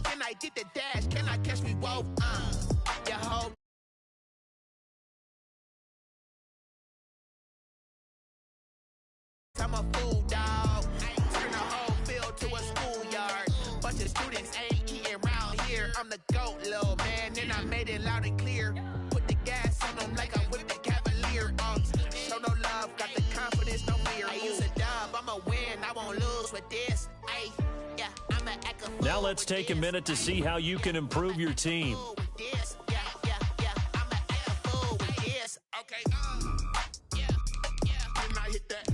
Can I get the dash? Can I catch me both? Your whole I'm a fool, dog. Turn the whole field to a schoolyard. Bunch of students ain't eating around here. I'm the GOAT, little man, and I made it loud and clear. Put the gas on them like I whipped the Cavalier. Show no love, got the confidence, no fear. I use a dub, I'ma win, I won't lose with this. Ay, yeah, I'ma act a fool. Now let's take a minute to see how you can improve your team. Yeah, I'ma act a fool with this. Okay, yeah, and I hit that.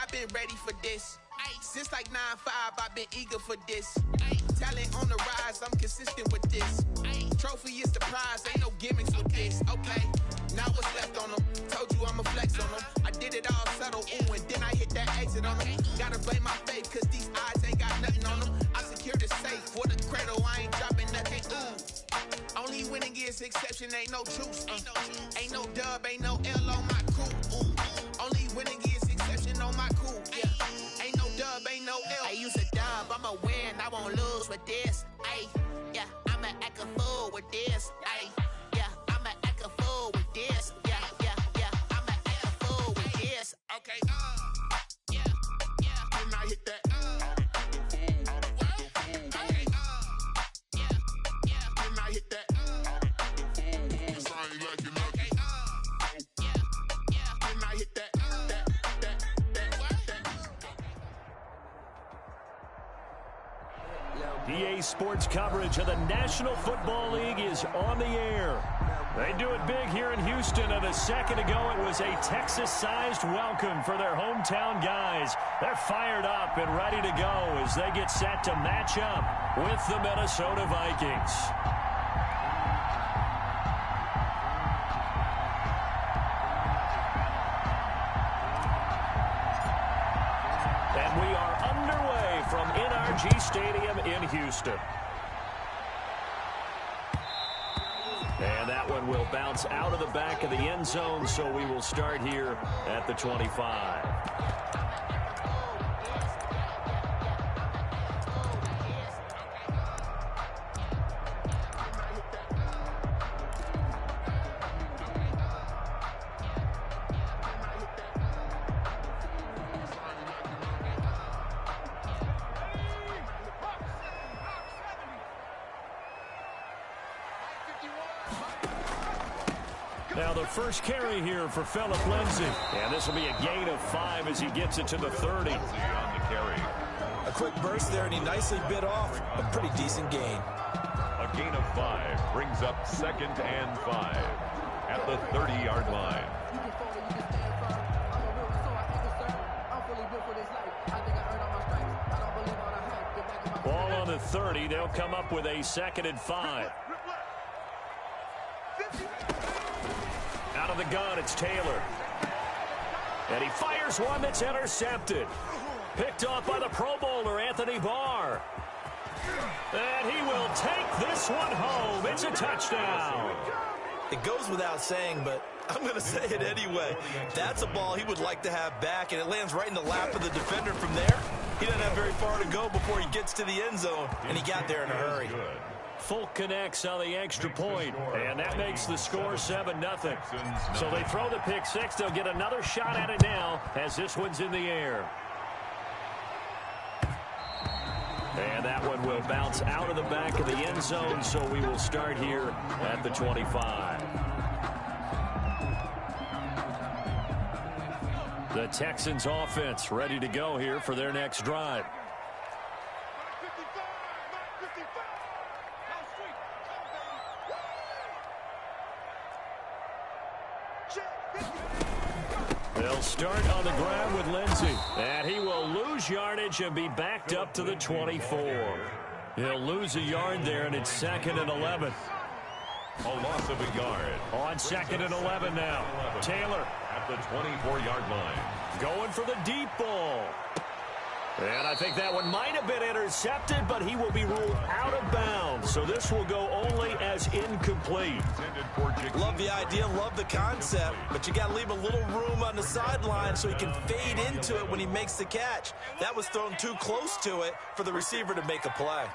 I've been ready for this. Since like 9-5, I've been eager for this. Talent on the rise, I'm consistent with this. Trophy is the prize, ain't no gimmicks with this. Okay, now what's left on them? Told you I'ma flex on them. I did it all subtle, ooh, and then I hit that exit on them. Gotta blame my faith, cause these eyes ain't got nothing on them. I secured the safe for the cradle, I ain't dropping nothing, ooh. Only winning is exception, ain't no truce. Ain't no dub, ain't no L on my crew, ooh. Only winning is exception on my cool, yeah. Ain't no dub, ain't no L. I use a dub, I'ma win, I won't lose with this. Ay, yeah, I'ma act a fool with this. Ay, yeah, I'ma act a fool with this. Yeah, I'ma act a fool with this. Okay, yeah, and I hit that. Okay, yeah, and I hit that. EA Sports coverage of the National Football League is on the air. They do it big here in Houston, and a second ago it was a Texas-sized welcome for their hometown guys. They're fired up and ready to go as they get set to match up with the Minnesota Vikings. And we are underway from NRG Stadium in Houston. And that one will bounce out of the back of the end zone, so we will start here at the 25. Now the first carry here for Phillip Lindsay. And this will be a gain of 5 as he gets it to the 30. On the carry. A quick burst there, and he nicely bit off a pretty decent gain. A gain of 5 brings up 2nd and 5 at the 30-yard line. Ball on the 30. They'll come up with a 2nd and 5. Out of the gun, it's Taylor. And he fires one that's intercepted. Picked off by the Pro Bowler, Anthony Barr. And he will take this one home. It's a touchdown. It goes without saying, but I'm going to say it anyway. That's a ball he would like to have back, and it lands right in the lap of the defender from there. He doesn't have very far to go before he gets to the end zone, and he got there in a hurry. Fulk connects on the extra point, and that makes the score 7-0. So they throw the pick six. They'll get another shot at it now as this one's in the air. And that one will bounce out of the back of the end zone, so we will start here at the 25. The Texans offense ready to go here for their next drive. They'll start on the ground with Lindsay. And he will lose yardage and be backed up to the 24. He'll lose a yard there, and it's 2nd and 11. A loss of a yard. On 2nd and 11 now. Taylor. At the 24-yard line. Going for the deep ball. And I think that one might have been intercepted, but he will be ruled out of bounds. So this will go only as incomplete. Love the idea, love the concept, but you got to leave a little room on the sideline so he can fade into it when he makes the catch. That was thrown too close to it for the receiver to make a play.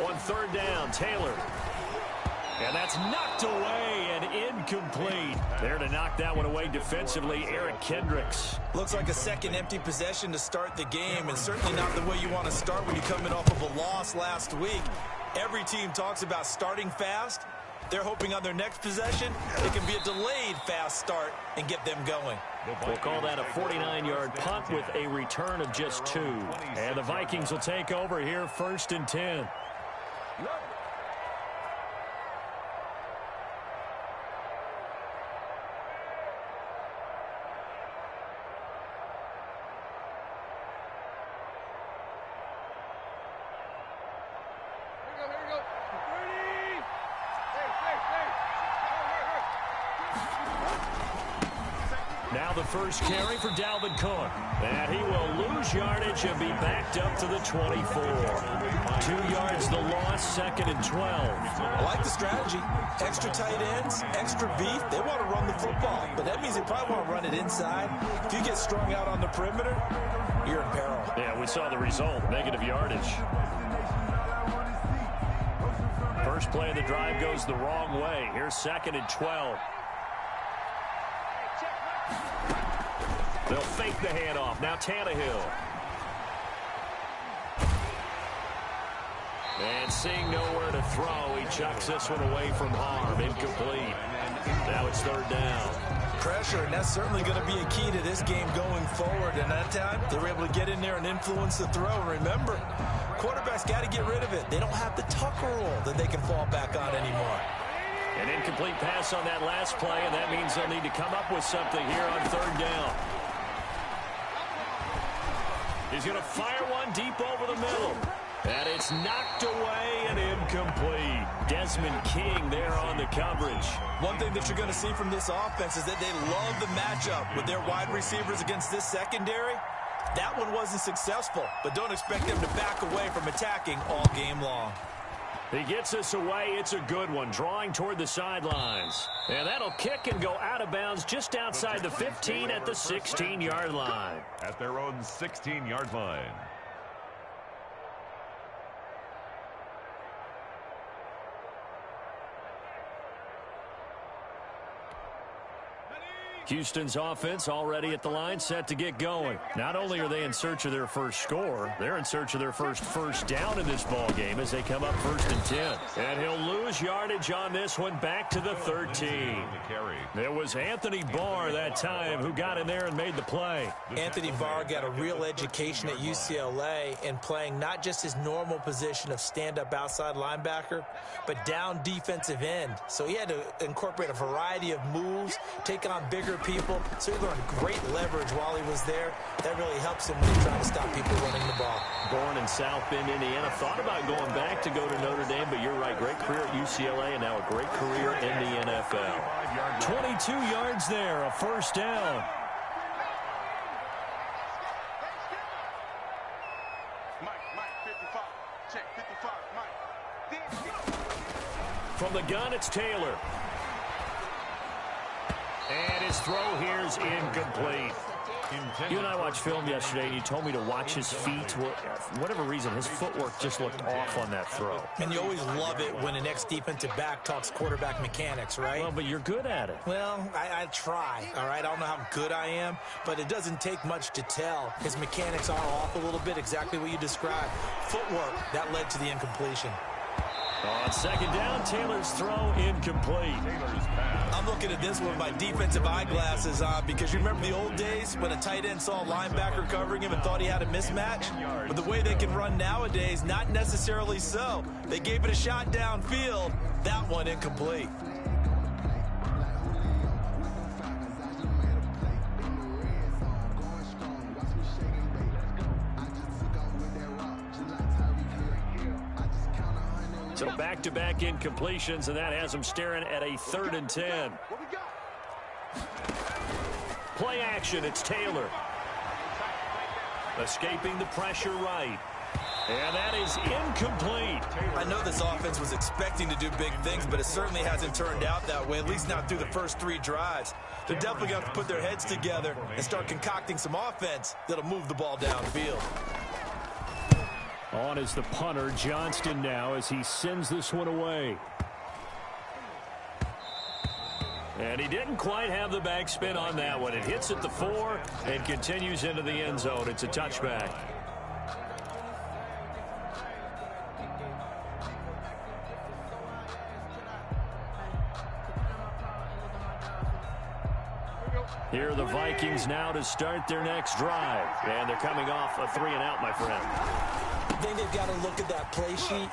On third down, Taylor. And that's knocked away and incomplete. There to knock that one away defensively, Eric Kendricks. Looks like a second empty possession to start the game, and certainly not the way you want to start when you're coming off of a loss last week. Every team talks about starting fast. They're hoping on their next possession, it can be a delayed fast start and get them going. We'll call that a 49-yard punt with a return of just 2. And the Vikings will take over here, 1st and 10. Now the first carry for Dalvin Cook. And he will lose yardage and be backed up to the 24. 2 yards the loss, 2nd and 12. I like the strategy. Extra tight ends, extra beef. They want to run the football, but that means they probably want to run it inside. If you get strung out on the perimeter, you're in peril. Yeah, we saw the result, negative yardage. First play of the drive goes the wrong way. Here's 2nd and 12. They'll fake the handoff. Now Tannehill. And seeing nowhere to throw, he chucks this one away from harm. Incomplete. Now it's 3rd down. Pressure, and that's certainly going to be a key to this game going forward. And that time, they were able to get in there and influence the throw. And remember, quarterbacks got to get rid of it. They don't have the tucker roll that they can fall back on anymore. An incomplete pass on that last play, and that means they'll need to come up with something here on 3rd down. He's going to fire one deep over the middle. And it's knocked away and incomplete. Desmond King there on the coverage. One thing that you're going to see from this offense is that they love the matchup with their wide receivers against this secondary. That one wasn't successful, but don't expect them to back away from attacking all game long. He gets us away. It's a good one, drawing toward the sidelines. And that'll kick and go out of bounds just outside the 15 at the 16-yard line. At their own 16-yard line. Houston's offense already at the line, set to get going. Not only are they in search of their first score, they're in search of their first down in this ball game as they come up 1st and 10. And he'll lose yardage on this one, back to the 13. There was Anthony Barr that time who got in there and made the play. Anthony Barr got a real education at UCLA in playing not just his normal position of stand-up outside linebacker, but down defensive end. So he had to incorporate a variety of moves, take on bigger people, so he learned great leverage while he was there. That really helps him when he's trying to stop people running the ball. Born in South Bend, Indiana. Thought about going back to go to Notre Dame, but you're right. Great career at UCLA and now a great career in the NFL. 22 yards there, a 1st down. From the gun, it's Taylor. And his throw here is incomplete. You and I watched film yesterday, and you told me to watch his feet. Well, for whatever reason, his footwork just looked off on that throw. And you always love it when an ex-defensive back talks quarterback mechanics, right? Well, but you're good at it. Well, I try, all right? I don't know how good I am, but it doesn't take much to tell. His mechanics are off a little bit, exactly what you described. Footwork, that led to the incompletion. On 2nd down, Taylor's throw incomplete. I'm looking at this with my defensive eyeglasses on because you remember the old days when a tight end saw a linebacker covering him and thought he had a mismatch? But the way they can run nowadays, not necessarily so. They gave it a shot downfield. That one incomplete. So back-to-back incompletions, and that has them staring at a 3rd and 10. Play action, it's Taylor. Escaping the pressure right. And that is incomplete. I know this offense was expecting to do big things, but it certainly hasn't turned out that way, at least not through the first 3 drives. They're definitely going to have to put their heads together and start concocting some offense that'll move the ball downfield. On is the punter, Johnston now, as he sends this one away. And he didn't quite have the backspin on that one. It hits at the 4 and continues into the end zone. It's a touchback. Here are the Vikings now to start their next drive. And they're coming off a 3-and-out, my friend. I think they've got to look at that play sheet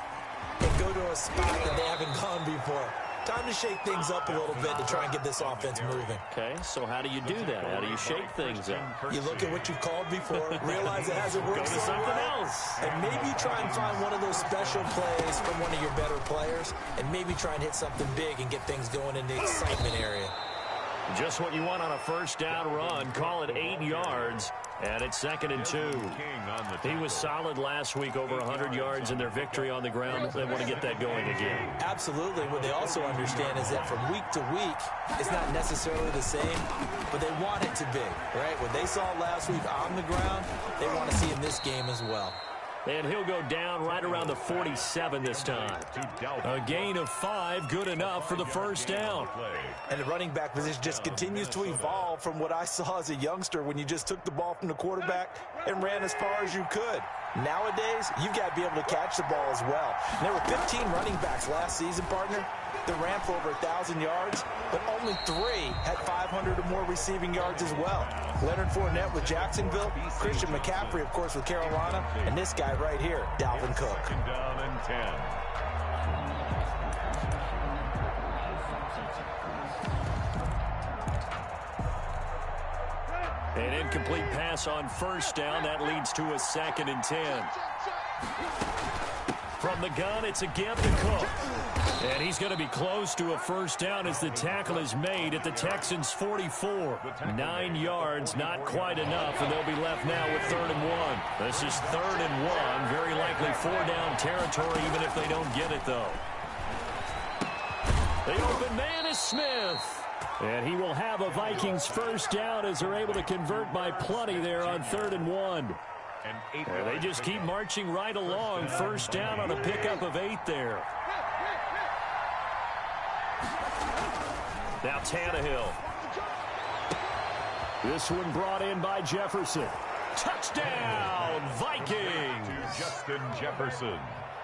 and go to a spot that they haven't gone before. Time to shake things up a little bit to try and get this offense moving. Okay, so how do you do that? How do you shake things up? You look at what you've called before, realize it hasn't worked Go to so something well, else. and maybe try and find one of those special plays from one of your better players, and maybe try and hit something big and get things going in the excitement area. Just what you want on a first down run. Call it 8 yards, and it's 2nd and 2. He was solid last week, over 100 yards in their victory on the ground. They want to get that going again. Absolutely. What they also understand is that from week to week, it's not necessarily the same, but they want it to be, right? What they saw last week on the ground, they want to see in this game as well. And he'll go down right around the 47 this time. A gain of 5, good enough for the first down. And the running back position just continues to evolve from what I saw as a youngster when you just took the ball from the quarterback and ran as far as you could. Nowadays, you've got to be able to catch the ball as well. And there were 15 running backs last season, partner, that ran for over 1,000 yards, but only 3 had 500 or more receiving yards as well. Leonard Fournette with Jacksonville, Christian McCaffrey, of course, with Carolina, and this guy right here, Dalvin Cook. Down and 10. An incomplete pass on first down. That leads to a 2nd and 10. From the gun, it's a give to Cook. And he's going to be close to a first down as the tackle is made at the Texans' 44. 9 yards, not quite enough, and they'll be left now with 3rd and 1. This is 3rd and 1. Very likely 4-down territory, even if they don't get it, though. The open man is Smith. And he will have a Vikings first down as they're able to convert by plenty there on 3rd and 1. And they just keep marching right along. First down on a pickup of 8 there. Now Tannehill. This one brought in by Jefferson. Touchdown, Vikings! Justin Jefferson.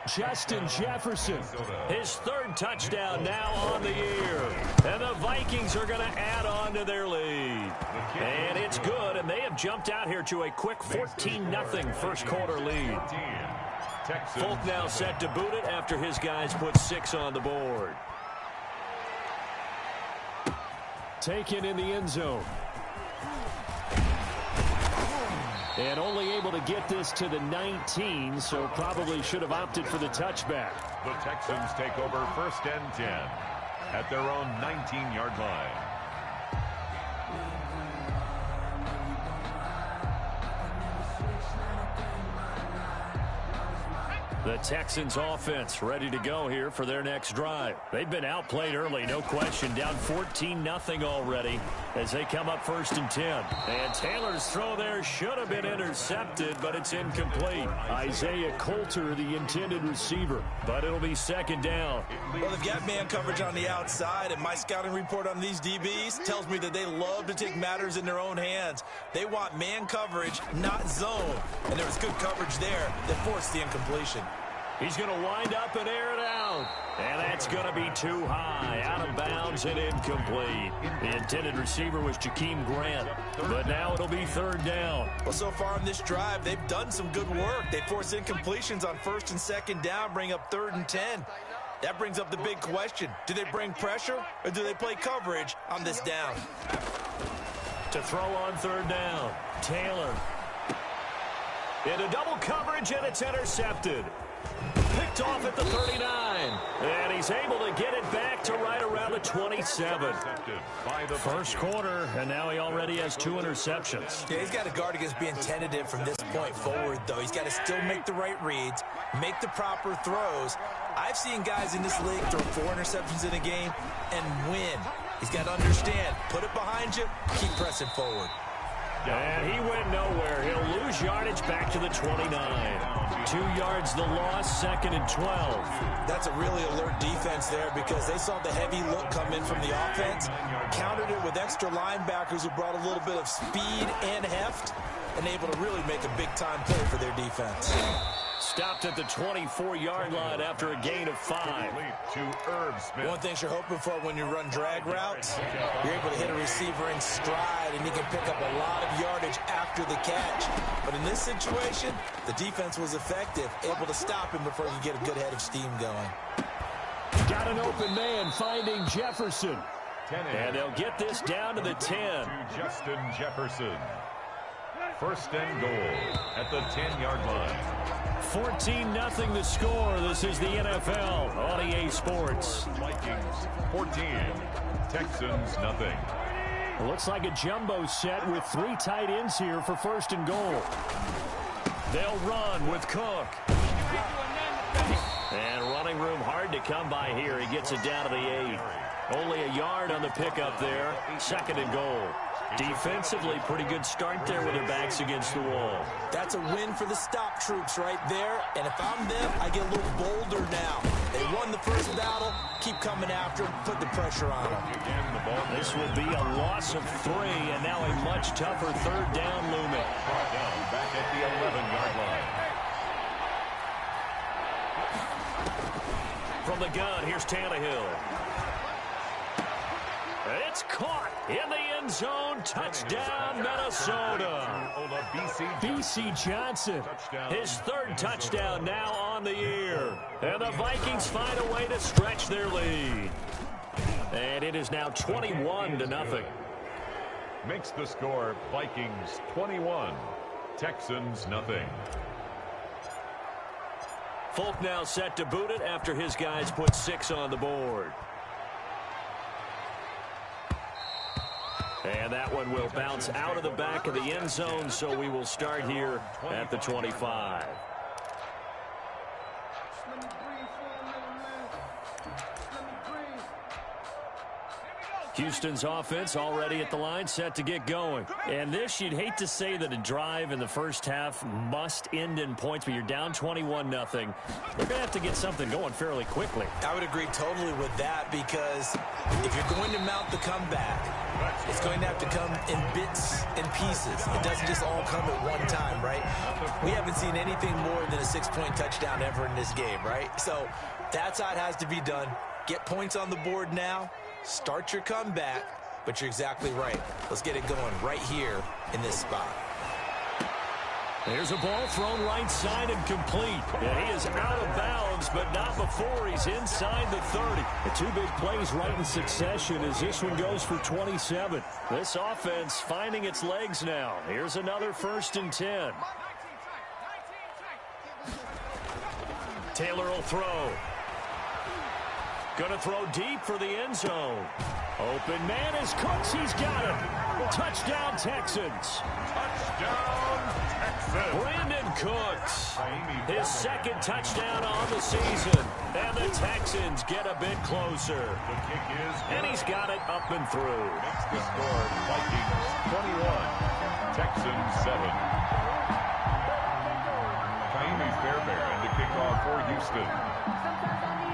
Justin Jefferson, his 3rd touchdown now on the year. And the Vikings are going to add on to their lead. And it's good, and they have jumped out here to a quick 14-0 first quarter lead. Folk now set to boot it after his guys put 6 on the board. Taken in the end zone. And only able to get this to the 19, so probably should have opted for the touchback. The Texans take over 1st and 10 at their own 19-yard line. The Texans offense ready to go here for their next drive. They've been outplayed early, no question. Down 14-0 already as they come up 1st and 10. And Taylor's throw there should have been intercepted, but it's incomplete. Isaiah Coulter, the intended receiver, but it'll be 2nd down. Well, they've got man coverage on the outside, and my scouting report on these DBs tells me that they love to take matters in their own hands. They want man coverage, not zone. And there was good coverage there that forced the incompletion. He's going to wind up and air it out. And that's going to be too high. Out of bounds and incomplete. The intended receiver was Jakeem Grant. But now it'll be 3rd down. Well, so far in this drive, they've done some good work. They force incompletions on 1st and 2nd down, bring up 3rd and 10. That brings up the big question. Do they bring pressure or do they play coverage on this down? To throw on 3rd down. Taylor. Into double coverage, and it's intercepted. Picked off at the 39. line. And he's able to get it back to right around the 27. First quarter, and now he already has 2 interceptions. Yeah, he's got to guard against being tentative from this point forward, though. He's got to still make the right reads, make the proper throws. I've seen guys in this league throw 4 interceptions in a game and win. He's got to understand, put it behind you, keep pressing forward. And he went nowhere. He'll lose yardage back to the 29. 2 yards the loss, 2nd and 12. That's a really alert defense there because they saw the heavy look come in from the offense, countered it with extra linebackers who brought a little bit of speed and heft, and able to really make a big-time play for their defense. Stopped at the 24-yard line after a gain of 5. One thing you're hoping for when you run drag routes, you're able to hit a receiver in stride, and you can pick up a lot of yardage after the catch. But in this situation, the defense was effective, able to stop him before he could get a good head of steam going. Got an open man finding Jefferson. And they'll get this down to the 10. Justin Jefferson. First and goal at the 10-yard line. 14-0 the score. This is the NFL on EA Sports. Vikings 14, Texans nothing. It looks like a jumbo set with 3 tight ends here for first and goal. They'll run with Cook. And running room hard to come by here. He gets it down to the 8. Only a yard on the pickup there. 2nd and goal. Defensively, pretty good start there with their backs against the wall. That's a win for the stop troops right there. And if I'm them, I get a little bolder now. They won the first battle. Keep coming after them. Put the pressure on them. This will be a loss of 3, and now a much tougher 3rd down looming. Down back at the 11-yard line. From the gun, here's Tannehill. It's caught in the end zone. Touchdown, Minnesota. BC Johnson, his 3rd touchdown now on the year. And the Vikings find a way to stretch their lead. And it is now 21-0. Makes the score Vikings 21, Texans nothing. Folk now set to boot it after his guys put 6 on the board. And that one will bounce out of the back of the end zone, so we will start here at the 25. Houston's offense already at the line, set to get going. And this, you'd hate to say that a drive in the first half must end in points, but you're down 21-0. They're going to have to get something going fairly quickly. I would agree totally with that because if you're going to mount the comeback, it's going to have to come in bits and pieces. It doesn't just all come at one time, right? We haven't seen anything more than a 6-point touchdown ever in this game, right? So that's how it has to be done. Get points on the board now. Start your comeback, but you're exactly right. Let's get it going right here in this spot. There's a ball thrown right side and complete. And he is out of bounds, but not before he's inside the 30. The 2 big plays right in succession as this one goes for 27. This offense finding its legs now. Here's another 1st and 10. Taylor will throw. Gonna throw deep for the end zone. Open man is Cooks. He's got it. Touchdown, Texans. Touchdown, Texans. Brandon Cooks. His 2nd touchdown on the season. And the Texans get a bit closer. The kick is good. And he's got it up and through. Makes the score Vikings 21, Texans 7. Kaimi Fairbairn to kick off for Houston.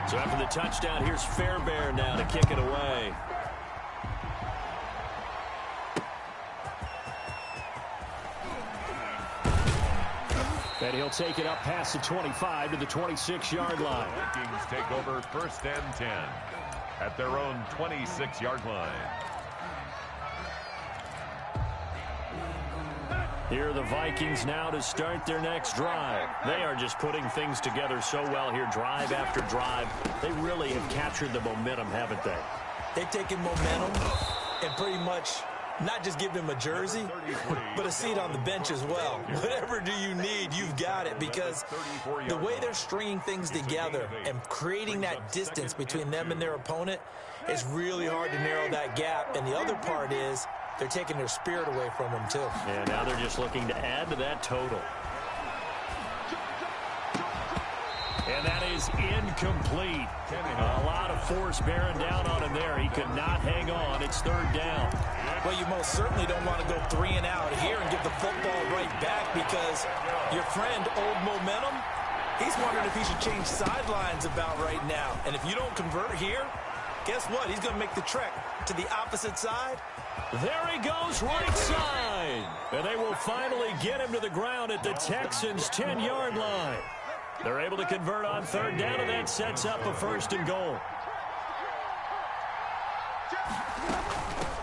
So after the touchdown, here's Fairbairn now to kick it away. And he'll take it up past the 25 to the 26-yard line. Vikings take over 1st and 10 at their own 26-yard line. Here are the Vikings now to start their next drive. They are just putting things together so well here, drive after drive. They really have captured the momentum, haven't they? They've taken momentum and pretty much not just give him a jersey, but a seat on the bench as well. Whatever do you need, you've got it, because the way they're stringing things together and creating that distance between them and their opponent, it's really hard to narrow that gap. And the other part is they're taking their spirit away from them, too. And now they're just looking to add to that total. And that is incomplete. A lot of force bearing down on him there. He could not hang on. It's third down. Well, you most certainly don't want to go 3 and out here and give the football right back, because your friend, Old Momentum, he's wondering if he should change sidelines about right now. And if you don't convert here, guess what? He's going to make the trek to the opposite side. There he goes, right side. And they will finally get him to the ground at the Texans' 10-yard line. They're able to convert on third down, and that sets up a 1st and goal.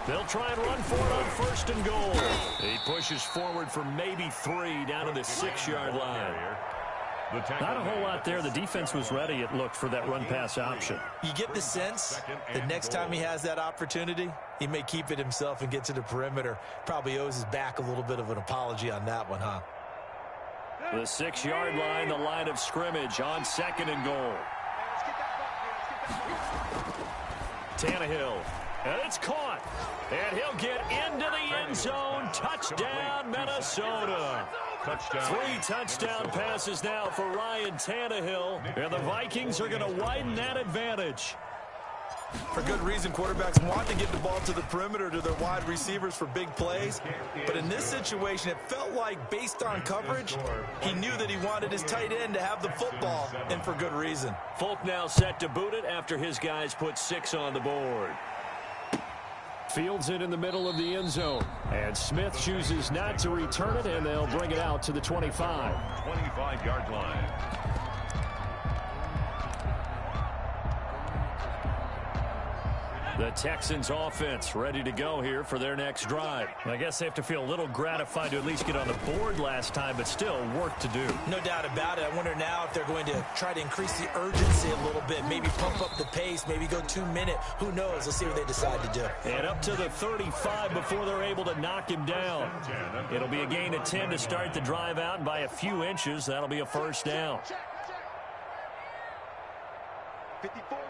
They'll try and run for it on 1st and goal. He pushes forward for maybe 3 down to the 6-yard line. Not a whole lot there. The defense was ready, it looked, for that run-pass option. You get the sense that next time he has that opportunity, he may keep it himself and get to the perimeter. Probably owes his back a little bit of an apology on that one, huh? The 6-yard line, the line of scrimmage on 2nd and goal. Tannehill, and it's caught. And he'll get into the end zone. Touchdown, Minnesota. Touchdown. 3 touchdown passes now for Ryan Tannehill. And the Vikings are going to widen that advantage. For good reason, quarterbacks want to get the ball to the perimeter to their wide receivers for big plays. But in this situation, it felt like, based on coverage, he knew that he wanted his tight end to have the football, and for good reason. Folk now set to boot it after his guys put 6 on the board. Fields it in the middle of the end zone. And Smith chooses not to return it, and they'll bring it out to the 25. 25-yard line. The Texans offense ready to go here for their next drive. I guess they have to feel a little gratified to at least get on the board last time, but still work to do. No doubt about it. I wonder now if they're going to try to increase the urgency a little bit, maybe pump up the pace, maybe go 2-minute. Who knows? Let's see what they decide to do. And up to the 35 before they're able to knock him down. It'll be a gain of 10 to start the drive out, and by a few inches, that'll be a 1st down. 54.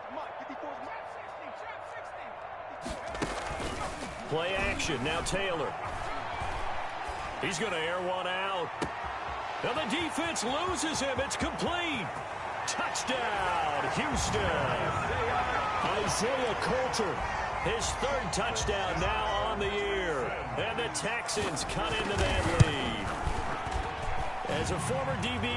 Play action, now Taylor. He's going to air one out. Now the defense loses him. It's complete. Touchdown, Houston. Isaiah Coulter. His 3rd touchdown now on the year. And the Texans cut into that lead. As a former DB,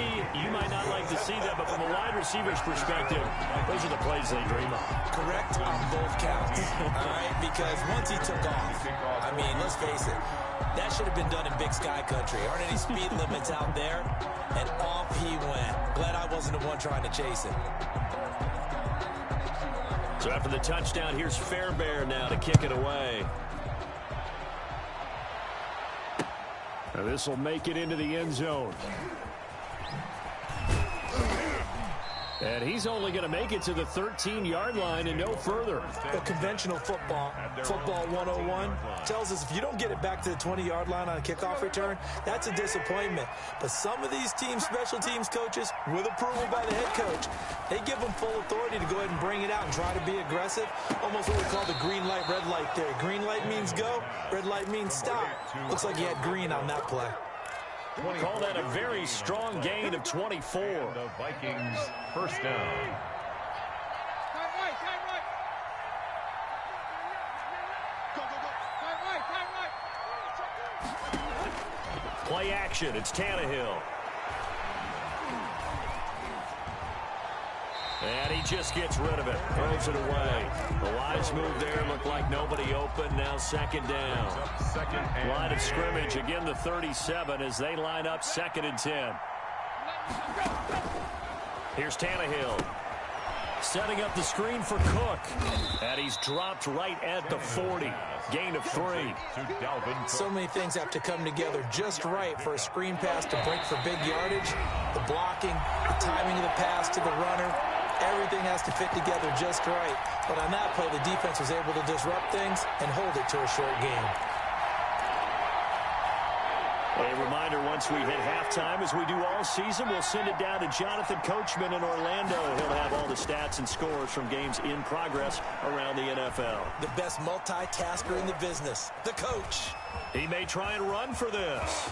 you might not like to see that, but from a wide receiver's perspective, those are the plays they dream of. Correct on both counts, all right? Because once he took off, I mean, let's face it, that should have been done in Big Sky Country. Aren't any speed limits out there? And off he went. Glad I wasn't the one trying to chase him. So after the touchdown, here's Fairbairn now to kick it away. Now this will make it into the end zone. And he's only going to make it to the 13-yard line and no further. Well, conventional football 101, tells us if you don't get it back to the 20-yard line on a kickoff return, that's a disappointment. But some of these teams, special teams coaches, with approval by the head coach, they give them full authority to go ahead and bring it out and try to be aggressive. Almost what we call the green light, red light theory. Green light means go, red light means stop. Looks like he had green on that play. Call that a very strong gain of 24. The Vikings 1st down. Play action. It's Tannehill. And he just gets rid of it. Throws it away. The wise move there. Looked like nobody open. Now 2nd down. Line of scrimmage. Again, the 37 as they line up 2nd and 10. Here's Tannehill. Setting up the screen for Cook. And he's dropped right at the 40. Gain of 3. So many things have to come together just right for a screen pass to break for big yardage. The blocking, the timing of the pass to the runner. Everything has to fit together just right. But on that play, the defense was able to disrupt things and hold it to a short game. A reminder, once we hit halftime, as we do all season, we'll send it down to Jonathan Coachman in Orlando. He'll have all the stats and scores from games in progress around the NFL. The best multitasker in the business, the coach. He may try and run for this.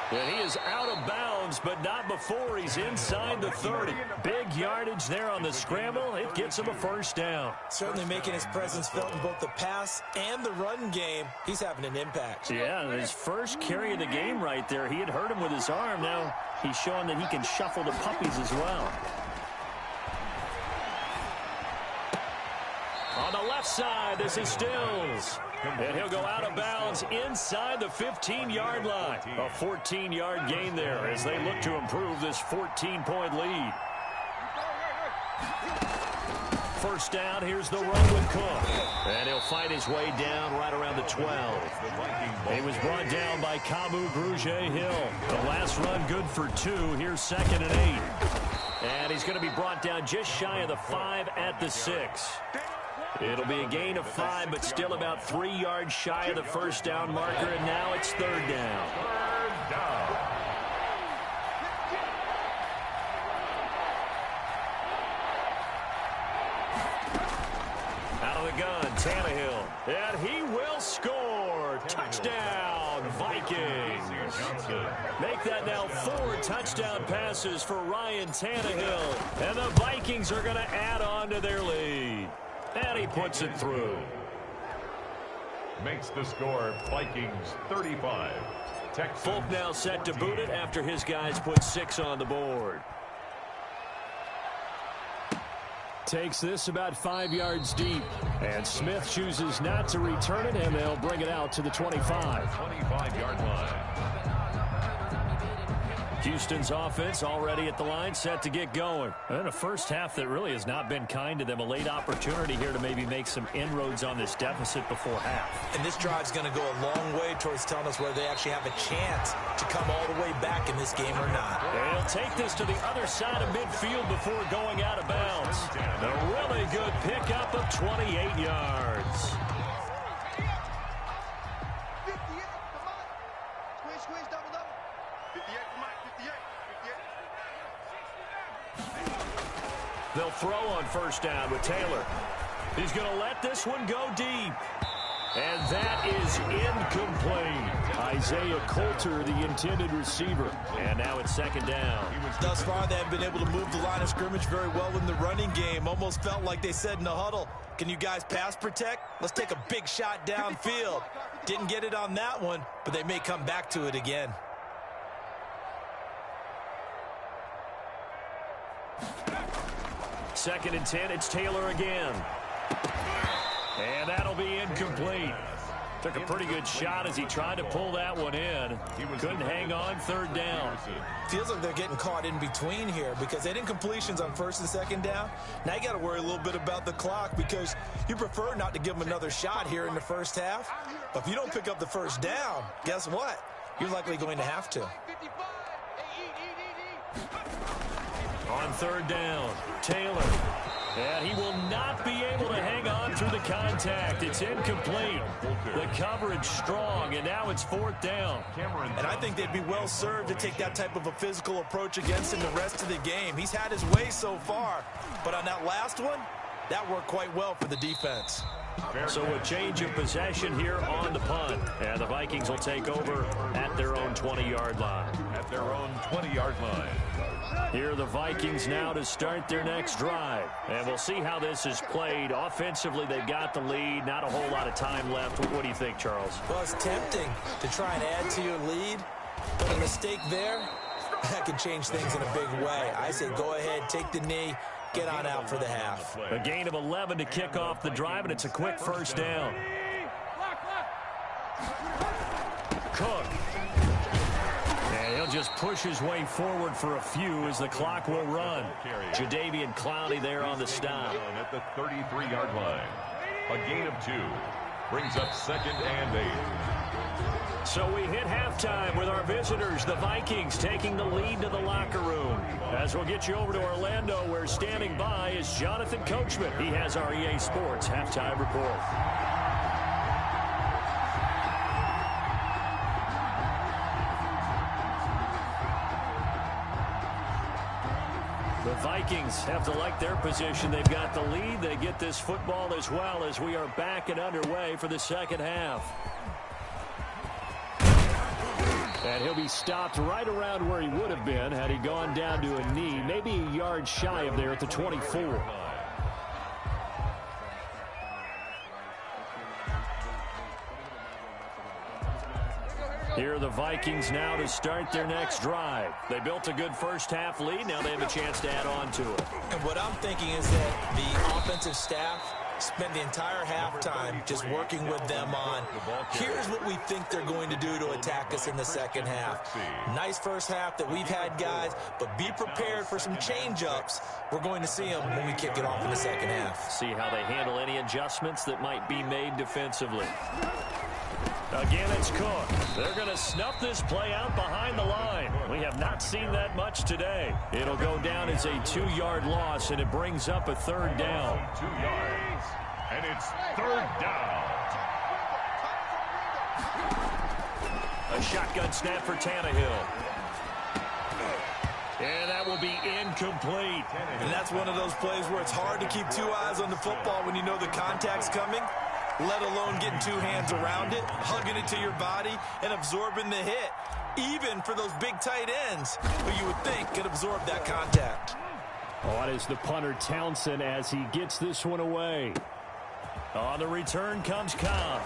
And he is out of bounds, but not before he's inside the 30. Big yardage there on the scramble. It gets him a first down. Certainly making his presence felt in both the pass and the run game. He's having an impact. Yeah, his first carry of the game right there. He had hurt him with his arm. Now he's showing that he can shuffle the puppies as well. On the left side, this is Stills. And he'll go out of bounds inside the 15-yard line. A 14-yard gain there as they look to improve this 14-point lead. First down, here's the run with Cook. And he'll fight his way down right around the 12. He was brought down by Kamu Grugier-Hill. The last run good for 2. Here's 2nd and 8. And he's going to be brought down just shy of the 5 at the 6. It'll be a gain of 5, but still about 3 yards shy of the first down marker, and now it's 3rd down. Out of the gun, Tannehill, and he will score. Touchdown, Vikings. Make that now 4 touchdown passes for Ryan Tannehill, and the Vikings are going to add on to their lead. And he puts it through. Makes the score Vikings 35. Texans. Folk now set to boot it after his guys put 6 on the board. Takes this about 5 yards deep. And Smith chooses not to return it, and they'll bring it out to the 25. 25-yard line. Houston's offense already at the line, set to get going. And a first half that really has not been kind to them. A late opportunity here to maybe make some inroads on this deficit before half. And this drive's going to go a long way towards telling us whether they actually have a chance to come all the way back in this game or not. They'll take this to the other side of midfield before going out of bounds. A really good pickup of 28 yards. They'll throw on first down with Taylor. He's going to let this one go deep. And that is incomplete. Isaiah Coulter, the intended receiver. And now it's 2nd down. Thus far, they haven't been able to move the line of scrimmage very well in the running game. Almost felt like they said in the huddle, can you guys pass protect? Let's take a big shot downfield. Didn't get it on that one, but they may come back to it again. Second and 10, it's Taylor again. And that'll be incomplete. Took a pretty good shot as he tried to pull that one in. Couldn't hang on, 3rd down. Feels like they're getting caught in between here because they didn't completions on 1st and 2nd down. Now you got to worry a little bit about the clock because you prefer not to give them another shot here in the first half. But if you don't pick up the first down, guess what? You're likely going to have to. On 3rd down, Taylor. And he will not be able to hang on through the contact. It's incomplete. The coverage strong, and now it's 4th down. And I think they'd be well served to take that type of a physical approach against him the rest of the game. He's had his way so far, but on that last one, that worked quite well for the defense. So a change of possession here on the punt. And the Vikings will take over at their own 20-yard line. At their own 20-yard line. Here are the Vikings now to start their next drive. And we'll see how this is played. Offensively, they've got the lead. Not a whole lot of time left. What do you think, Charles? Well, it's tempting to try and add to your lead. But a mistake there, that could change things in a big way. I say go ahead, take the knee. Get on out for the half. A gain of 11 to kick off the drive, and it's a quick first down. Cook. And he'll just push his way forward for a few as the clock will run. Jadeveon Clowney there on the stop. At the 33-yard line. A gain of 2. Brings up 2nd and 8. So we hit halftime with our visitors, the Vikings, taking the lead to the locker room. As we'll get you over to Orlando, where standing by is Jonathan Coachman. He has our EA Sports halftime report. Vikings have to like their position. They've got the lead. They get this football as well as we are back and underway for the second half. And he'll be stopped right around where he would have been had he gone down to a knee, maybe a yard shy of there at the 24. Here are the Vikings now to start their next drive. They built a good first-half lead. Now they have a chance to add on to it. And what I'm thinking is that the offensive staff spent the entire halftime just working with them on, here's what we think they're going to do to attack us in the second half. Nice first half that we've had, guys, but be prepared for some change-ups. We're going to see them when we kick it off in the second half. See how they handle any adjustments that might be made defensively. Again, it's Cook. They're going to snuff this play out behind the line. We have not seen that much today. It'll go down as a 2-yard loss, and it brings up a third down. 2 yards, and it's third down. A shotgun snap for Tannehill. And that will be incomplete. And that's one of those plays where it's hard to keep 2 eyes on the football when you know the contact's coming, let alone getting 2 hands around it, hugging it to your body, and absorbing the hit. Even for those big tight ends who you would think could absorb that contact. On is the punter Townsend as he gets this one away. On the return comes Cobb.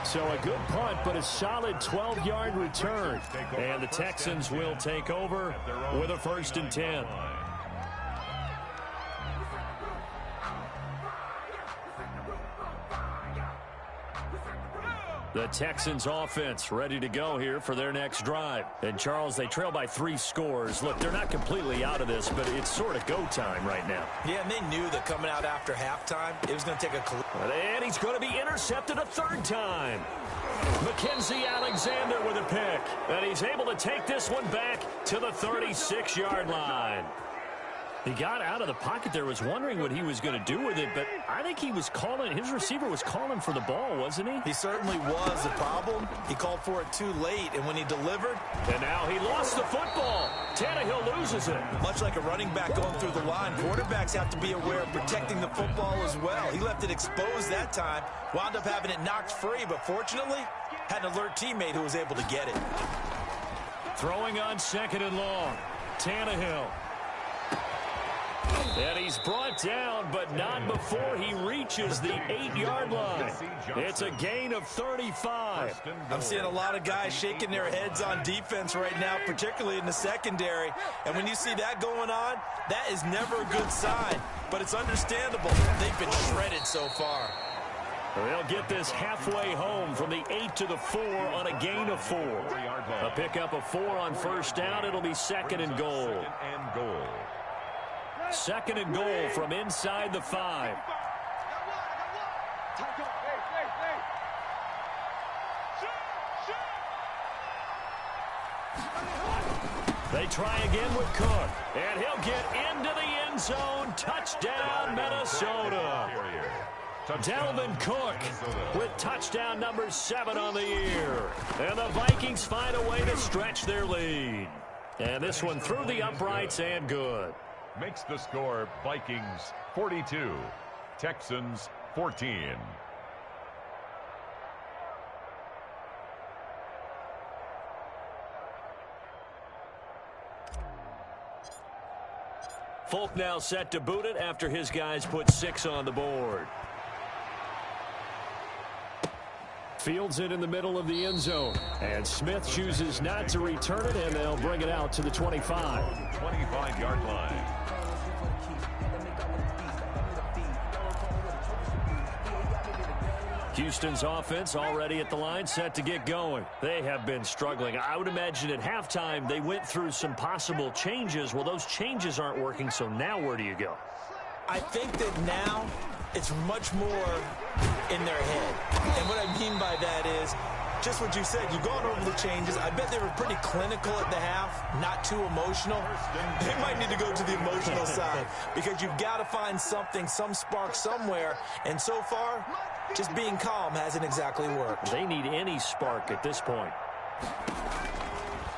So a good punt, but a solid 12-yard return. And the Texans will take over with a 1st and 10. The Texans offense ready to go here for their next drive. And, Charles, they trail by 3 scores. Look, they're not completely out of this, but it's sort of go time right now. Yeah, and they knew that coming out after halftime, it was going to take a... And he's going to be intercepted a 3rd time. Mackenzie Alexander with a pick. And he's able to take this one back to the 36-yard line. He got out of the pocket there, was wondering what he was going to do with it, but I think he was calling, his receiver was calling for the ball, wasn't he? He certainly was. The problem, he called for it too late, and when he delivered... And now he lost the football. Tannehill loses it. Much like a running back going through the line, quarterbacks have to be aware of protecting the football as well. He left it exposed that time, wound up having it knocked free, but fortunately, had an alert teammate who was able to get it. Throwing on 2nd and long. Tannehill. And he's brought down, but not before he reaches the 8-yard line. It's a gain of 35. I'm seeing a lot of guys shaking their heads on defense right now, particularly in the secondary. And when you see that going on, that is never a good sign. But it's understandable. They've been shredded so far. They'll get this halfway home from the 8 to the 4 on a gain of 4. A pickup of 4 on 1st down. It'll be 2nd and goal. 2nd and goal from inside the 5. They try again with Cook. And he'll get into the end zone. Touchdown, Minnesota. Dalvin Cook with touchdown number 7 on the year. And the Vikings find a way to stretch their lead. And this one through the uprights and good. Makes the score Vikings 42, Texans 14. Folk now set to boot it after his guys put 6 on the board. Fields it in the middle of the end zone. And Smith chooses not to return it, and they'll bring it out to the 25. 25-yard line. Houston's offense already at the line, set to get going. They have been struggling. I would imagine at halftime they went through some possible changes. Well, those changes aren't working, so now where do you go? I think that now it's much more in their head. And what I mean by that is just what you said. You've gone over the changes. I bet they were pretty clinical at the half, not too emotional. They might need to go to the emotional side because you've got to find something, some spark somewhere. And so far, just being calm hasn't exactly worked. They need any spark at this point.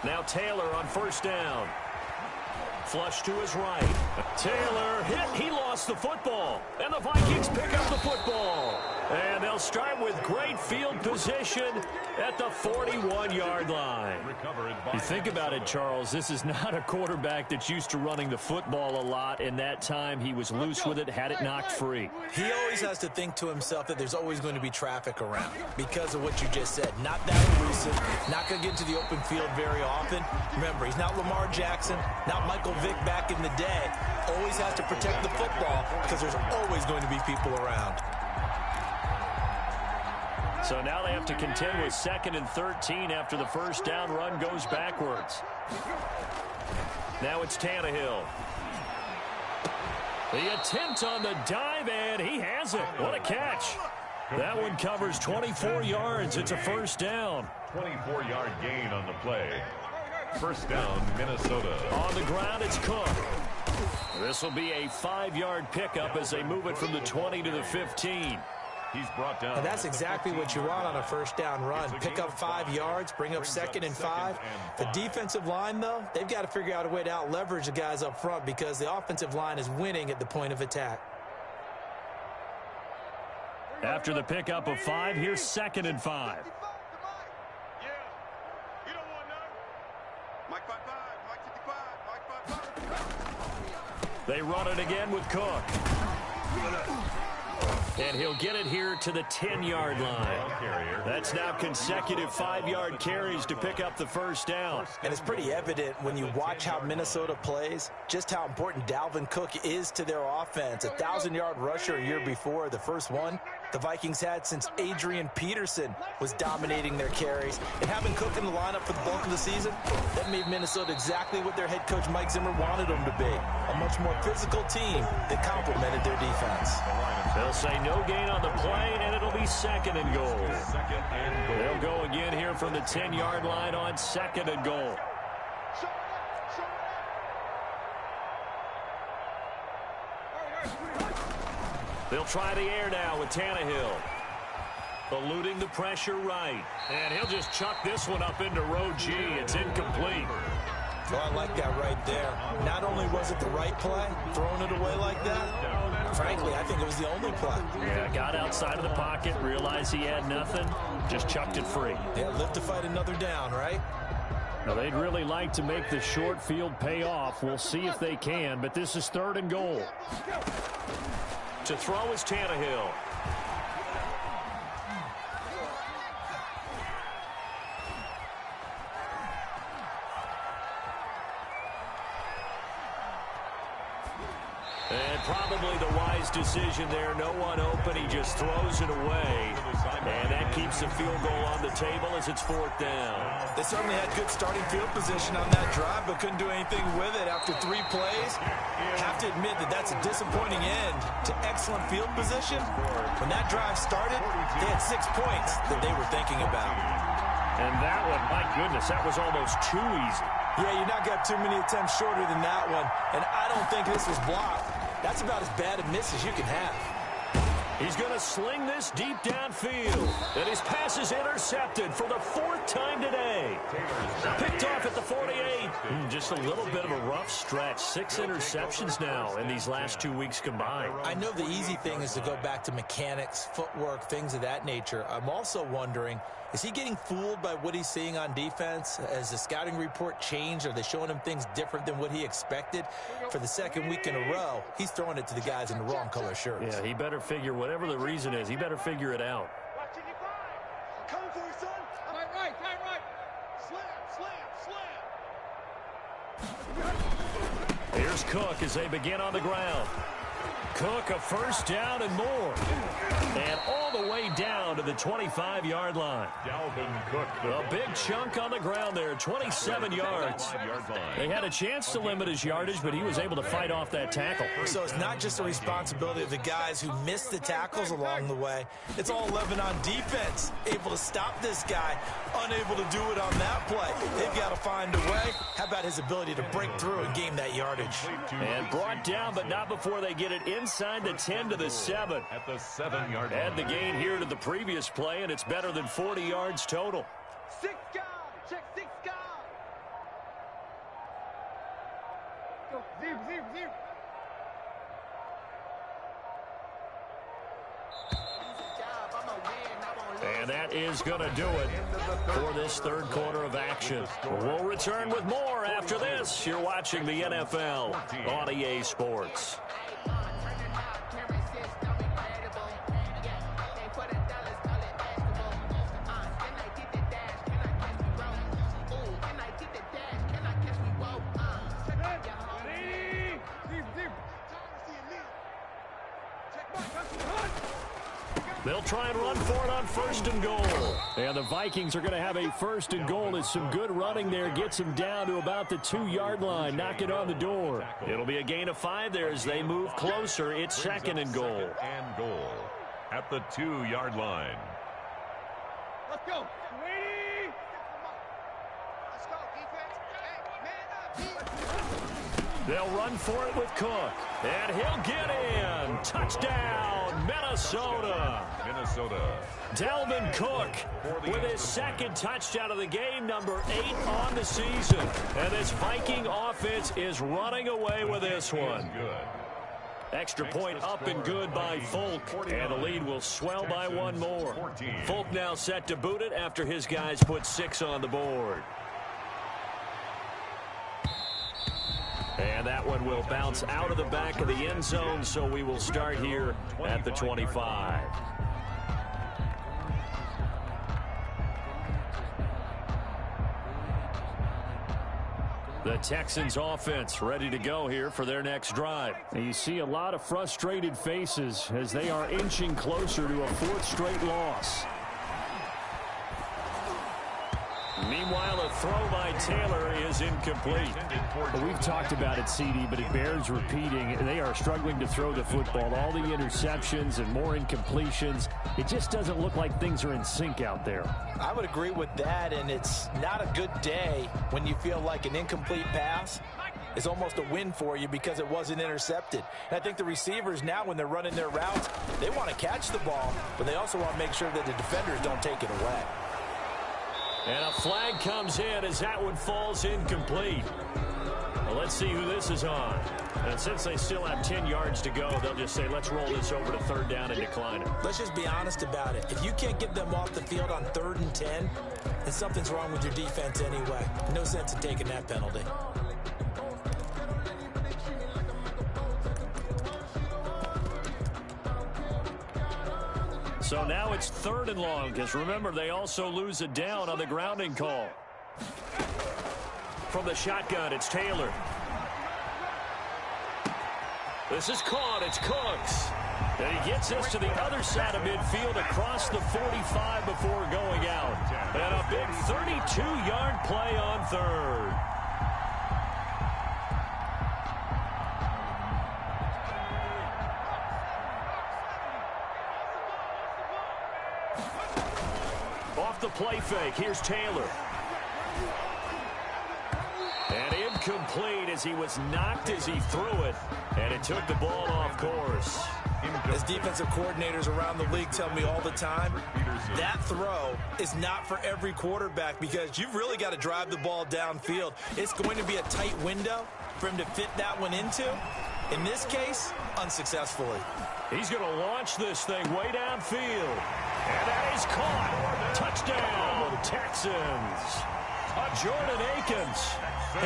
Now Taylor on 1st down. Flush to his right. Taylor hit. He lost the football. And the Vikings pick up the football. And they'll start with great field position at the 41-yard line. You think about it, Charles, this is not a quarterback that's used to running the football a lot. In that time, he was loose with it, had it knocked free. He always has to think to himself that there's always going to be traffic around because of what you just said. Not that elusive, not going to get into the open field very often. Remember, he's not Lamar Jackson, not Michael Vick back in the day. Always has to protect the football because there's always going to be people around. So now they have to contend with 2nd and 13 after the first down run goes backwards. Now it's Tannehill. The attempt on the dive, and he has it. What a catch. That one covers 24 yards. It's a first down. 24-yard gain on the play. First down, Minnesota. On the ground, it's Cook. This will be a 5-yard pickup as they move it from the 20 to the 15. He's brought down. And that's exactly what you want on a first down run. Pick up 5 yards, bring up 2nd and 5. The defensive line, though, they've got to figure out a way to out-leverage the guys up front because the offensive line is winning at the point of attack. After the pickup of 5, here's 2nd and 5. They run it again with Cook. And he'll get it here to the 10-yard line. That's now consecutive 5-yard carries to pick up the first down. And it's pretty evident when you watch how Minnesota plays, just how important Dalvin Cook is to their offense. A 1,000-yard rusher a year before, the first one the Vikings had since Adrian Peterson was dominating their carries. And having Cook in the lineup for the bulk of the season, that made Minnesota exactly what their head coach Mike Zimmer wanted them to be. A much more physical team that complemented their defense. They'll say no gain on the play, and it'll be 2nd and goal. They'll go again here from the 10-yard line on 2nd and goal. They'll try the air now with Tannehill. Eluding the pressure right. And he'll just chuck this one up into row G. It's incomplete. Oh, I like that right there. Not only was it the right play, throwing it away like that, frankly, I think it was the only play. Yeah, got outside of the pocket, realized he had nothing, just chucked it free. Yeah, live to fight another down, right? Now, they'd really like to make the short field pay off. We'll see if they can, but this is 3rd and goal. To throw is Tannehill. And probably the wise decision there. No one open. He just throws it away. And that keeps the field goal on the table as it's 4th down. They certainly had good starting field position on that drive, but couldn't do anything with it after 3 plays. Have to admit that that's a disappointing end to excellent field position. When that drive started, they had 6 points that they were thinking about. And that one, my goodness, that was almost too easy. Yeah, you're not got too many attempts shorter than that one. And I don't think this was blocked. That's about as bad a miss as you can have. He's going to sling this deep downfield. And his pass is intercepted for the 4th time today. Picked off at the 48. Just a little bit of a rough stretch. 6 interceptions now in these last 2 weeks combined. I know the easy thing is to go back to mechanics, footwork, things of that nature. I'm also wondering, is he getting fooled by what he's seeing on defense? Has the scouting report changed? Are they showing him things different than what he expected? For the 2nd week in a row, he's throwing it to the guys in the wrong color shirts. Yeah, he better figure, whatever the reason is, he better figure it out. Coming for you, son. Right. Slam. Here's Cook as they begin on the ground. Cook, a first down and more. And all the way down to the 25-yard line. Dalvin Cook. A big chunk on the ground there, 27 yards. They had a chance to limit his yardage, but he was able to fight off that tackle. So it's not just the responsibility of the guys who missed the tackles along the way. It's all 11 on defense. Able to stop this guy, unable to do it on that play. They've got to find a way. How about his ability to break through and gain that yardage? And brought down, but not before they get it inside the 10 to the 7. At the 7-yard line. Add the gain here to the previous play, and it's better than 40 yards total. 6 guard. Check 6 guard. And that is going to do it for this third quarter of action. We'll return with more after this. You're watching the NFL on EA Sports. They'll try and run for it on first and goal. And the Vikings are going to have a first and goal as some good running there gets them down to about the 2-yard line. Knock it on the door. It'll be a gain of 5 there as they move closer. It's second and goal. And goal at the 2-yard line. Let's go. Ready? Let's go, defense. Hey, man up. They'll run for it with Cook. And he'll get in. Touchdown, Minnesota. Dalvin Cook with his second touchdown of the game, number 8 on the season. And this Viking offense is running away with this one. Extra point up and good by Folk. And the lead will swell by one more. Folk now set to boot it after his guys put 6 on the board. And that one will bounce out of the back of the end zone, so we will start here at the 25. The Texans offense ready to go here for their next drive. And you see a lot of frustrated faces as they are inching closer to a 4th straight loss. Meanwhile, a throw by Taylor is incomplete. Well, we've talked about it, CD, but it bears repeating. They are struggling to throw the football. All the interceptions and more incompletions. It just doesn't look like things are in sync out there. I would agree with that, and it's not a good day when you feel like an incomplete pass is almost a win for you because it wasn't intercepted. And I think the receivers now, when they're running their routes, they want to catch the ball, but they also want to make sure that the defenders don't take it away. And a flag comes in as that one falls incomplete. Well, let's see who this is on. And since they still have 10 yards to go, they'll just say, let's roll this over to 3rd down and decline it. Let's just be honest about it. If you can't get them off the field on 3rd and 10, then something's wrong with your defense anyway. No sense in taking that penalty. So now it's 3rd and long, because remember, they also lose a down on the grounding call. From the shotgun, it's Taylor. This is caught. It's Cooks. And he gets this to the other side of midfield across the 45 before going out. And a big 32-yard play on 3rd. Off the play fake, here's Taylor. And incomplete as he was knocked as he threw it. And it took the ball off course. As defensive coordinators around the league tell me all the time, that throw is not for every quarterback because you've really got to drive the ball downfield. It's going to be a tight window for him to fit that one into. In this case, unsuccessfully. He's going to launch this thing way downfield. And that is caught. Touchdown, Texans. Jordan Akins,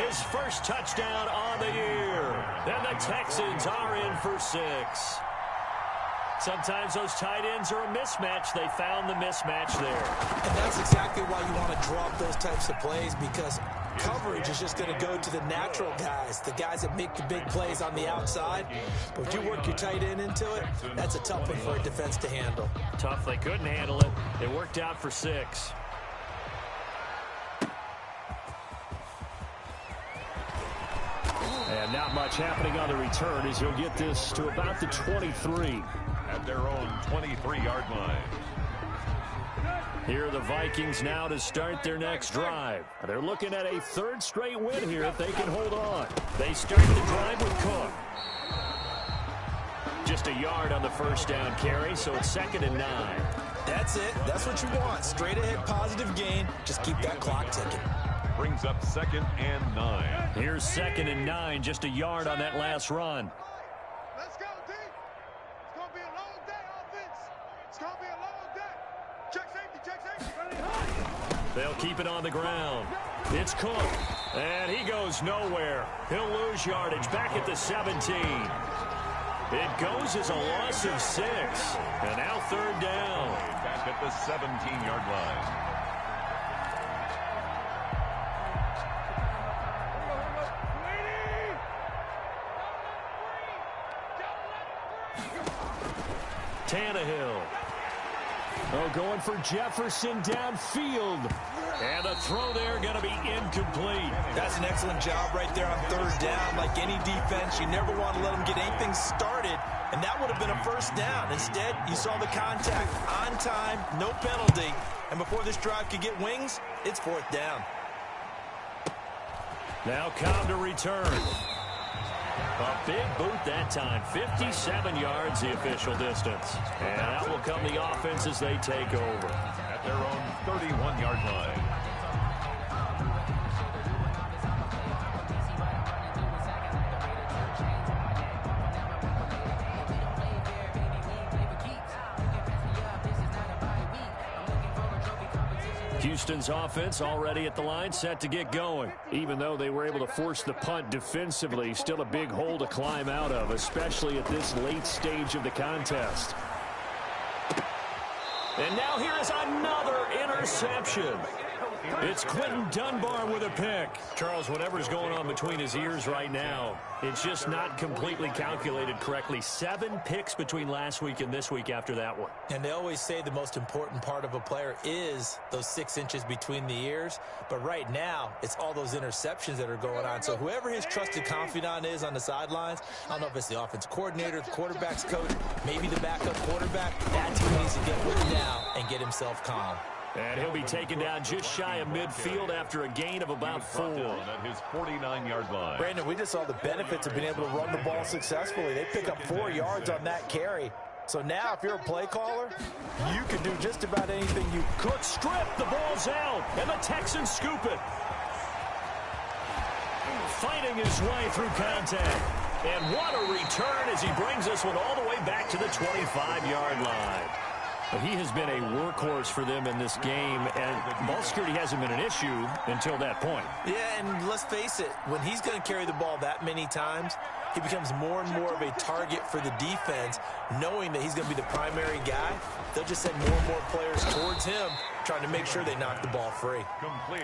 his first touchdown on the year. And the Texans are in for 6. Sometimes those tight ends are a mismatch. They found the mismatch there. And that's exactly why you want to drop those types of plays, because coverage is just going to go to the natural guys, the guys that make the big plays on the outside. But if you work your tight end into it, that's a tough one for a defense to handle. Tough. They couldn't handle it. It worked out for 6. And not much happening on the return as he'll get this to about the 23. At their own 23-yard line. Here are the Vikings now to start their next drive. They're looking at a 3rd straight win here if they can hold on. They start the drive with Cook. Just a yard on the first down carry, so it's 2nd and 9. That's it. That's what you want. Straight ahead positive gain. Just keep that clock ticking. brings up 2nd and 9. Here's 2nd and 9, just a yard on that last run. Let's go, D. It's going to be a long day, offense. It's going to be a long day. Check safety, check safety. They'll keep it on the ground. It's Cook, and he goes nowhere. He'll lose yardage back at the 17. It goes as a loss of 6, and now 3rd down. Back at the 17-yard line. Tannehill. Oh, going for Jefferson downfield. And the throw there going to be incomplete. That's an excellent job right there on 3rd down. Like any defense, you never want to let them get anything started, and that would have been a 1st down. Instead, you saw the contact on time, no penalty, and before this drive could get wings, it's 4th down. Now Cobb to return. A big boot that time, 57 yards the official distance. And out will come the offense as they take over. At their own 31-yard line. Houston's offense already at the line, set to get going. Even though they were able to force the punt defensively, still a big hole to climb out of, especially at this late stage of the contest. And now here is another interception. It's Quentin Dunbar with a pick. Charles, whatever's going on between his ears right now, it's just not completely calculated correctly. 7 picks between last week and this week after that one. And they always say the most important part of a player is those 6 inches between the ears. But right now, it's all those interceptions that are going on. So whoever his trusted confidant is on the sidelines, I don't know if it's the offense coordinator, the quarterback's coach, maybe the backup quarterback, that's who needs to get with now and get himself calm. And he'll be taken down just shy of midfield after a gain of about 4. At his 49-yard line. Brandon, we just saw the benefits of being able to run the ball successfully. They pick up 4 yards on that carry. So now, if you're a play caller, you can do just about anything you could. Strip, the ball's out, and the Texans scoop it. Fighting his way through contact. And what a return as he brings this one all the way back to the 25-yard line. He has been a workhorse for them in this game, and ball security hasn't been an issue until that point. Yeah, and let's face it, when he's going to carry the ball that many times, he becomes more and more of a target for the defense, knowing that he's going to be the primary guy. They'll just send more and more players towards him, trying to make sure they knock the ball free.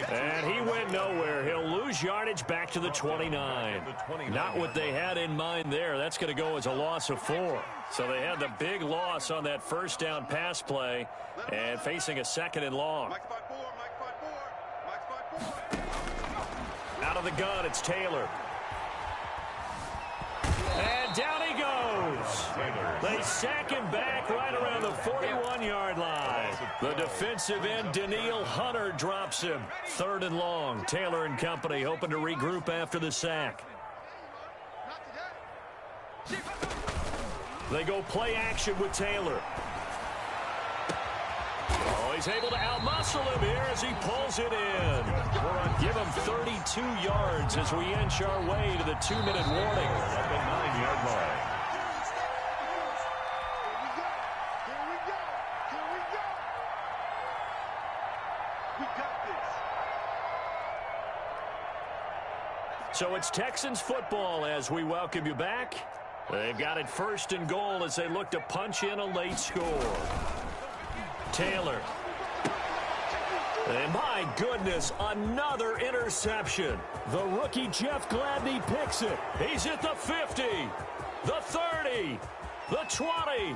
And he went nowhere. He'll lose yardage back to the 29. Not what they had in mind there. That's going to go as a loss of 4. So they had the big loss on that 1st down pass play and facing a 2nd and long. Out of the gun, it's Taylor. And down he goes. They sack him back right around the 41-yard line. The defensive end, Daniil Hunter, drops him. 3rd and long. Taylor and company hoping to regroup after the sack. They go play action with Taylor. Oh, he's able to outmuscle him here as he pulls it in. Give him 32 yards as we inch our way to the 2-minute warning at the 9-yard line. So it's Texans football as we welcome you back. They've got it 1st and goal as they look to punch in a late score. Taylor. And my goodness, another interception. The rookie Jeff Gladney picks it. He's at the 50, the 30, the 20.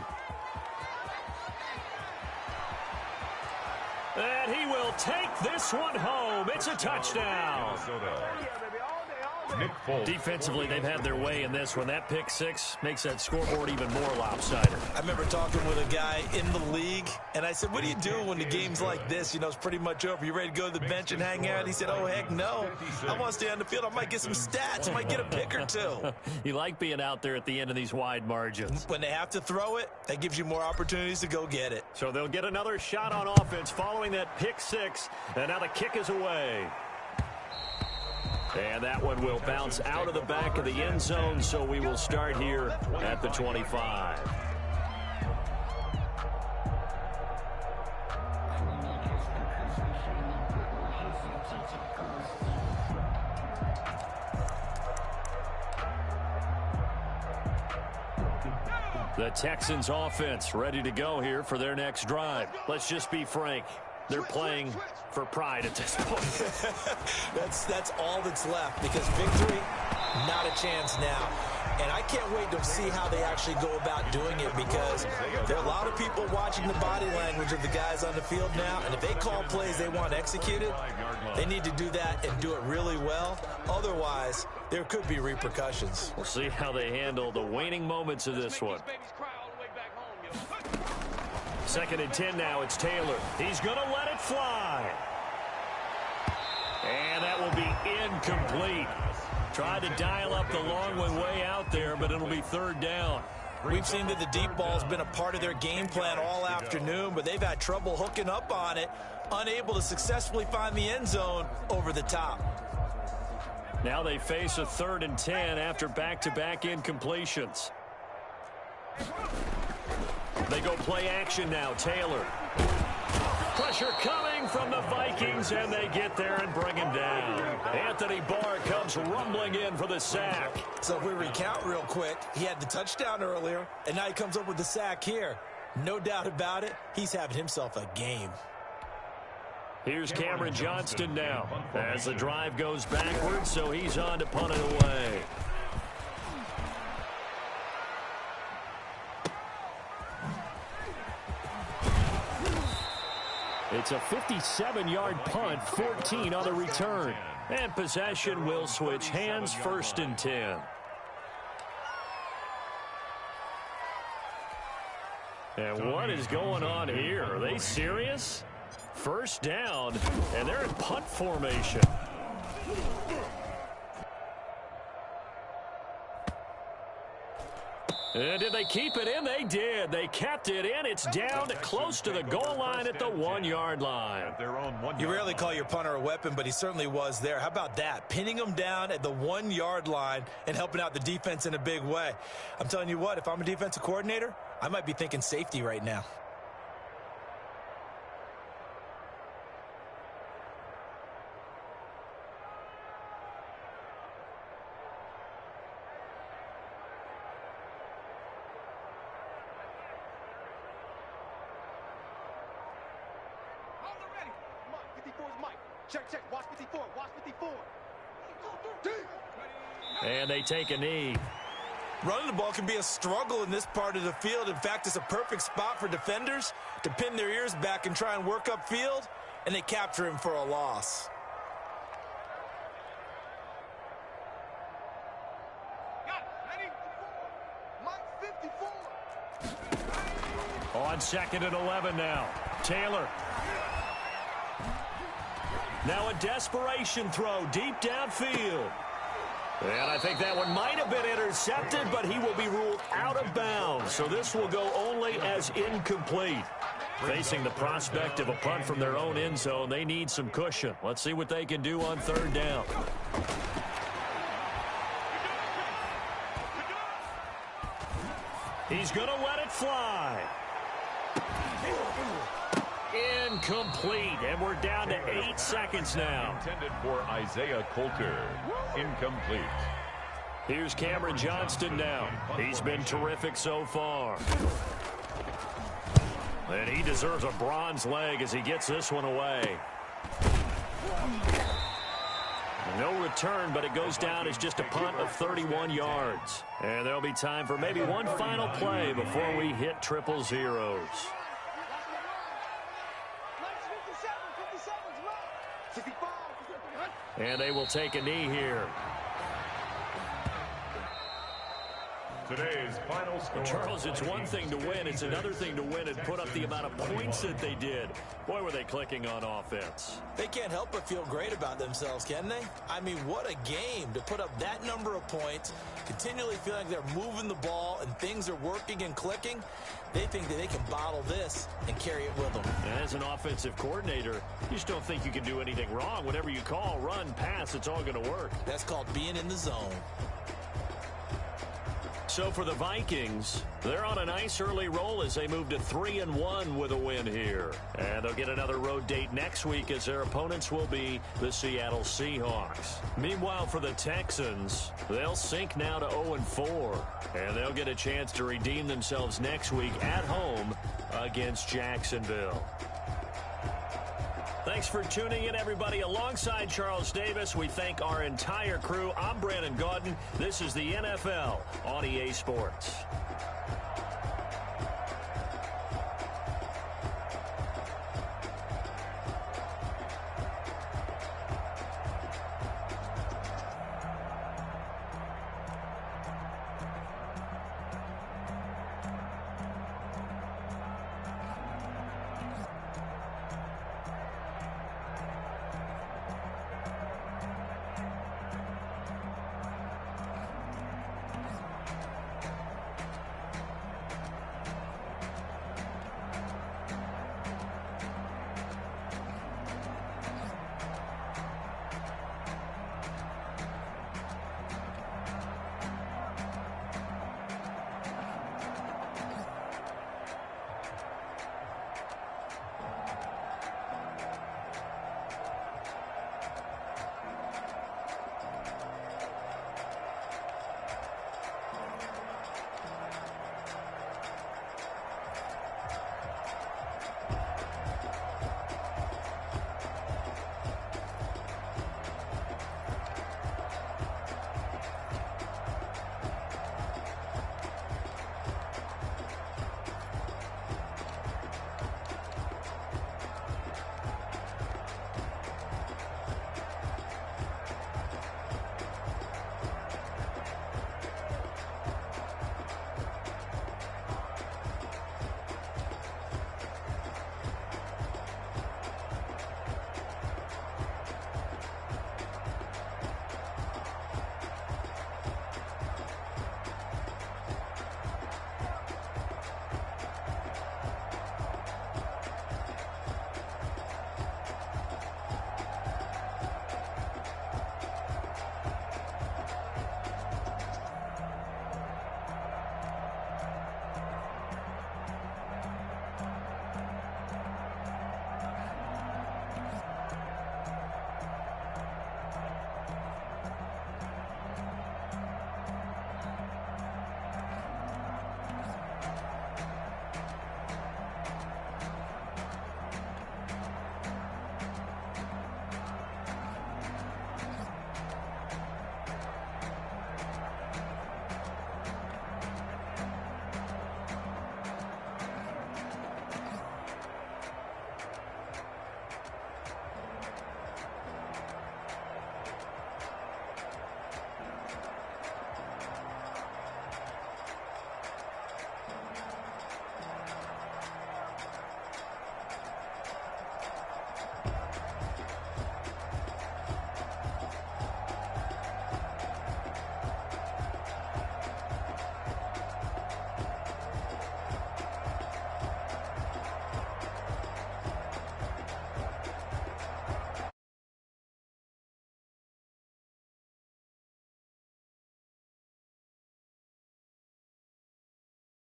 And he will take this one home. It's a touchdown. Defensively, they've had their way in this one. That pick 6 makes that scoreboard even more lopsided. I remember talking with a guy in the league, and I said, what do you do when the game's like this? You know, it's pretty much over. You ready to go to the bench and hang out? He said, oh, heck no. I want to stay on the field. I might get some stats. I might get a pick or 2. You like being out there at the end of these wide margins. When they have to throw it, that gives you more opportunities to go get it. So they'll get another shot on offense following that pick 6, and now the kick is away. And that one will bounce out of the back of the end zone, so we will start here at the 25. The Texans offense ready to go here for their next drive. Let's just be frank. They're playing for pride at this point. That's all that's left, because victory, not a chance now. And I can't wait to see how they actually go about doing it, because there are a lot of people watching the body language of the guys on the field now, and if they call plays they want executed, they need to do that and do it really well. Otherwise, there could be repercussions. We'll see how they handle the waning moments of this one. 2nd and 10 now. It's Taylor. He's going to let it fly. And that will be incomplete. Tried to dial up the long one way out there, but it'll be 3rd down. We've seen that the deep ball's been a part of their game plan all afternoon, but they've had trouble hooking up on it, unable to successfully find the end zone over the top. Now they face a 3rd and 10 after back-to-back incompletions. They go play action now. Taylor. Pressure coming from the Vikings, and they get there and bring him down. Anthony Barr comes rumbling in for the sack. So if we recount real quick, he had the touchdown earlier, and now he comes up with the sack here. No doubt about it, he's having himself a game. Here's Cameron Johnston now as the drive goes backwards, so he's on to punt it away. It's a 57-yard punt, 14 on the return. And possession will switch hands, 1st and 10. And what is going on here? Are they serious? 1st down, and they're in punt formation. And did they keep it in? They did. They kept it in. It's down to close to the goal line at the 1-yard line. You rarely call your punter a weapon, but he certainly was there. How about that? Pinning him down at the 1-yard line and helping out the defense in a big way. I'm telling you what, if I'm a defensive coordinator, I might be thinking safety right now. Check, watch 54, watch 54. And they take a knee. Running the ball can be a struggle in this part of the field. In fact, it's a perfect spot for defenders to pin their ears back and try and work upfield, and they capture him for a loss. Ready? Mike 54. On 2nd and 11 now. Taylor. Now a desperation throw deep downfield. And I think that one might have been intercepted, but he will be ruled out of bounds. So this will go only as incomplete. Facing the prospect of a punt from their own end zone, they need some cushion. Let's see what they can do on 3rd down. He's going to let it fly. Incomplete, and we're down to 8 seconds now. Intended for Isaiah Coulter. Incomplete. Here's Cameron Johnston now. He's been terrific so far. And he deserves a bronze leg as he gets this one away. No return, but it goes down as just a punt of 31 yards. And there'll be time for maybe one final play before we hit triple zeros. And they will take a knee here. Today's final score. Charles, it's one thing to win. It's another thing to win and put up the amount of points that they did. Boy, were they clicking on offense. They can't help but feel great about themselves, can they? I mean, what a game to put up that number of points, continually feel like they're moving the ball and things are working and clicking. They think that they can bottle this and carry it with them. And as an offensive coordinator, you just don't think you can do anything wrong. Whatever you call, run, pass, it's all going to work. That's called being in the zone. So for the Vikings, they're on a nice early roll as they move to 3-1 with a win here. And they'll get another road date next week as their opponents will be the Seattle Seahawks. Meanwhile, for the Texans, they'll sink now to 0-4. And they'll get a chance to redeem themselves next week at home against Jacksonville. Thanks for tuning in, everybody. Alongside Charles Davis, we thank our entire crew. I'm Brandon Gaudin. This is the NFL on EA Sports.